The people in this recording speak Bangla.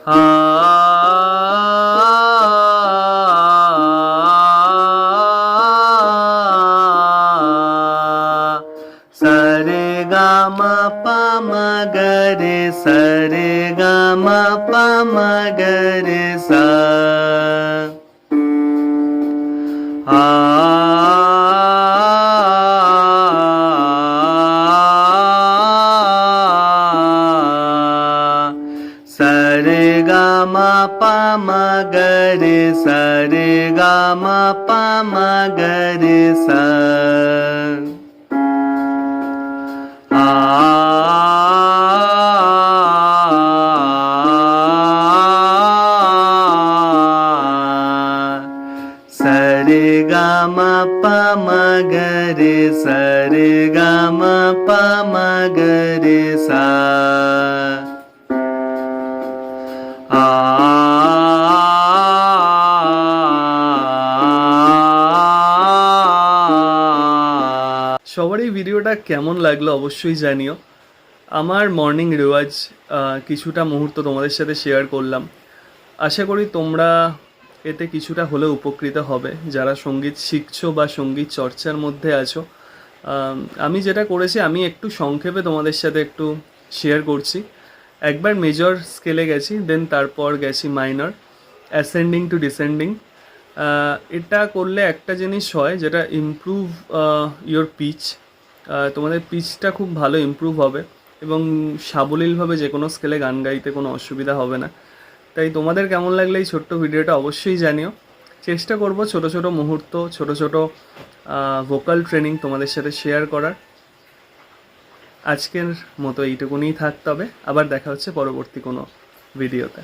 সরে গা মা পা মা গা রে সরে গা মা পা মা গা রে সা সরে গা মা পা মা গা রে সরে গা মা পা মা গা রে সা সরে গা মা পা মা গা রে সরে গা মা পা মা গা রে সা সবার এই ভিডিওটা কেমন লাগলো অবশ্যই জানিও। আমার মর্নিং রেওয়াজ কিছুটা মুহূর্ত তোমাদের সাথে শেয়ার করলাম। আশা করি তোমরা এতে কিছুটা হলেও উপকৃত হবে যারা সঙ্গীত শিখছো বা সঙ্গীত চর্চার মধ্যে আছো। আমি যেটা করেছি আমি একটু সংক্ষেপে তোমাদের সাথে একটু শেয়ার করছি। একবার মেজর স্কেলে গেছি, দেন তারপর গেছি মাইনর, অ্যাসেন্ডিং টু ডিসেন্ডিং। এটা করলে একটা জিনিস হয় যেটা ইমপ্রুভ ইয়োর পিচ। তোমাদের পিচটা খুব ভালো ইমপ্রুভ হবে এবং সাবলীলভাবে যে কোনো স্কেলে গান গাইতে কোনো অসুবিধা হবে না। তাই তোমাদের কেমন লাগলে এই ছোট্ট ভিডিওটা অবশ্যই জানিও। চেষ্টা করব ছোট ছোট মুহূর্ত, ছোট ছোট ভোকাল ট্রেনিং তোমাদের সাথে শেয়ার করার। আজকের মতো এইটুকুনিই থাকতে হবে। আবার দেখা হচ্ছে পরবর্তী কোনো ভিডিওতে।